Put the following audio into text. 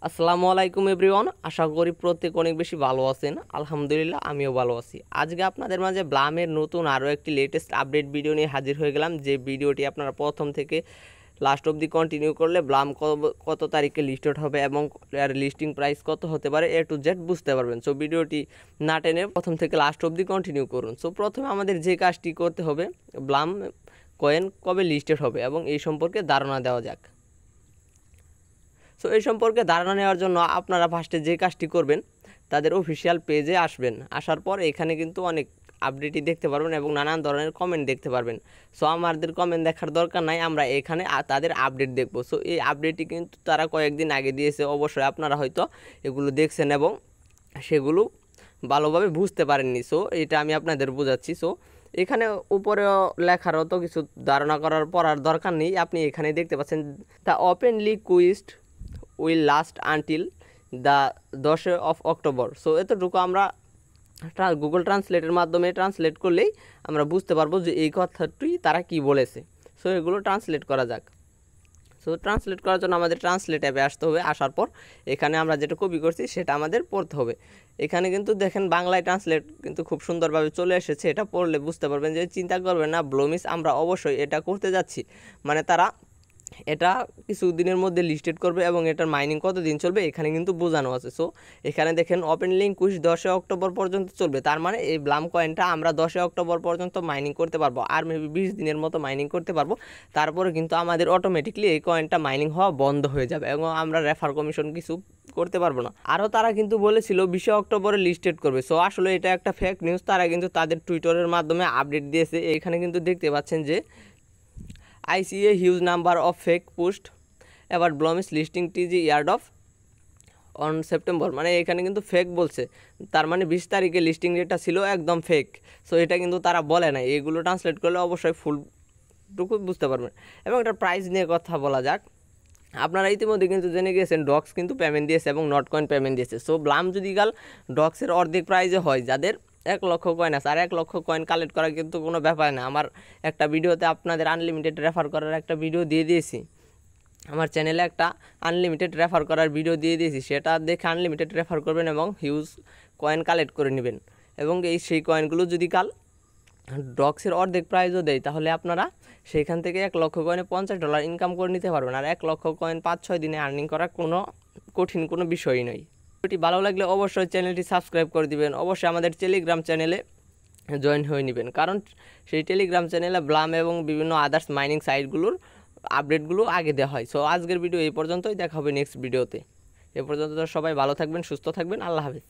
আসসালামু আলাইকুম এভরিওয়ান, আশা করি প্রত্যেক অনেক বেশি ভালো আছেন। আলহামদুলিল্লাহ আমিও ভালো আছি। আজকে আপনাদের মাঝে ব্লামের নতুন আরও একটি লেটেস্ট আপডেট ভিডিও নিয়ে হাজির হয়ে গেলাম। যে ভিডিওটি আপনারা প্রথম থেকে লাস্ট অবধি কন্টিনিউ করলে ব্লাম কত তারিখে লিস্টেড হবে এবং এর লিস্টিং প্রাইস কত হতে পারে এ টু জেড বুঝতে পারবেন। সো ভিডিওটি না টেনে প্রথম থেকে লাস্ট অবধি কন্টিনিউ করুন। সো প্রথমে আমাদের যে কাজটি করতে হবে, ব্লাম কয়েন কবে লিস্টেড হবে এবং এই সম্পর্কে ধারণা দেওয়া যাক। সো এই সম্পর্কে ধারণা নেওয়ার জন্য আপনারা ফার্স্টে যে কাজটি করবেন, তাদের অফিসিয়াল পেজে আসবেন। আসার পর এখানে কিন্তু অনেক আপডেটই দেখতে পারবেন এবং নানান ধরনের কমেন্ট দেখতে পারবেন। সো আমাদের কমেন্ট দেখার দরকার নাই, আমরা এখানে তাদের আপডেট দেখব। সো এই আপডেটটি কিন্তু তারা কয়েকদিন আগে দিয়েছে, অবশ্যই আপনারা হয়তো এগুলো দেখছেন এবং সেগুলো ভালোভাবে বুঝতে পারেননি। সো এটা আমি আপনাদের বোঝাচ্ছি। সো এখানে উপরেও লেখারও তো কিছু ধারণা করার পড়ার দরকার নেই, আপনি এখানে দেখতে পাচ্ছেন the openly quizzed will last until the 10 October. So এতটুকু আমরা গুগল ট্রান্সলেটের মাধ্যমে ট্রান্সলেট করলেই আমরা বুঝতে পারবো যে এই কথাটি তারা কি বলেছে। সো এগুলো ট্রান্সলেট করা যাক। সো ট্রান্সলেট করার জন্য আমাদের ট্রান্সলেট অ্যাপে আসতে হবে। আসার পর এখানে আমরা যেটা কপি করছি সেটা আমাদের পড়তে হবে। এখানে কিন্তু দেখেন বাংলায় ট্রান্সলেট কিন্তু খুব সুন্দরভাবে চলে এসেছে। এটা পড়লে বুঝতে পারবেন যে চিন্তা করবেন না, ব্লোমিস আমরা অবশ্যই এটা করতে যাচ্ছি। মানে তারা এটা কিছু দিনের মধ্যে লিস্টেড করবে এবং এটার মাইনিং কতদিন চলবে এখানে কিন্তু বোঝানো আছে। সো এখানে দেখেন ওপেন লিঙ্ক কুইজ 10 অক্টোবর পর্যন্ত চলবে। তার মানে এই ব্লাম কয়েনটা আমরা 10 অক্টোবর পর্যন্ত মাইনিং করতে পারবো, আর মেবি 20 দিনের মতো মাইনিং করতে পারবো। তারপরে কিন্তু আমাদের অটোমেটিকলি এই কয়েনটা মাইনিং হওয়া বন্ধ হয়ে যাবে এবং আমরা রেফার কমিশন কিছু করতে পারবো না। আরও তারা কিন্তু বলেছিল 20 অক্টোবরে লিস্টেড করবে। সো আসলে এটা একটা ফেক নিউজ। তারা কিন্তু তাদের টুইটারের মাধ্যমে আপডেট দিয়েছে। এখানে কিন্তু দেখতে পাচ্ছেন যে I see a huge number of fake posts about Blomis listing TG yard of on September. মানে এখানে কিন্তু ফেক বলছে, তার মানে 20 তারিখে লিস্টিং যেটা ছিল একদম ফেক। সো এটা কিন্তু তারা বলে না, এগুলো ট্রান্সলেট করলে অবশ্যই ফুলটুকু বুঝতে পারবেন। এবং একটা প্রাইস নিয়ে কথা বলা যাক। আপনারা ইতিমধ্যে কিন্তু জেনে গিয়েছেন ডক্স কিন্তু পেমেন্ট দিয়েছে এবং নট কয়েন পেমেন্ট দিয়েছে। সো ব্লাম যদি কাল ডক্সের অর্ধেক প্রাইজে হয়, যাদের 1 লক্ষ কয়েন আছে, আর 1 লক্ষ কয়েন কালেক্ট করা কিন্তু কোনো ব্যাপার না। আমার একটা ভিডিওতে আপনাদের আনলিমিটেড রেফার করার একটা ভিডিও দিয়ে দিয়েছি, আমার চ্যানেলে একটা আনলিমিটেড রেফার করার ভিডিও দিয়ে দিয়েছি। সেটা দেখে আনলিমিটেড রেফার করবেন এবং হিউজ কয়েন কালেক্ট করে নেবেন। এবং সেই কয়েনগুলো যদি কাল ডক্সের অর্ধেক প্রাইজও দেয়, তাহলে আপনারা সেইখান থেকে 1 লক্ষ কয়েনে $50 ইনকাম করে নিতে পারবেন। আর 1 লক্ষ কয়েন 5-6 দিনে আর্নিং করা কোনো কঠিন কোনো বিষয়ই নয়। ভিডিওটি ভালো লাগলে অবশ্যই চ্যানেলটি সাবস্ক্রাইব করে দিবেন। অবশ্যই আমাদের টেলিগ্রাম চ্যানেলে জয়েন হয়ে নেবেন, কারণ সেই টেলিগ্রাম চ্যানেলে ব্লাম এবং বিভিন্ন আদার্স মাইনিং সাইটগুলোর আপডেটগুলো আগে দেওয়া হয়। সো আজকের ভিডিও এই পর্যন্তই, দেখা হবে নেক্সট ভিডিওতে। এ পর্যন্ত সবাই ভালো থাকবেন, সুস্থ থাকবেন, আল্লাহ হাফেজ।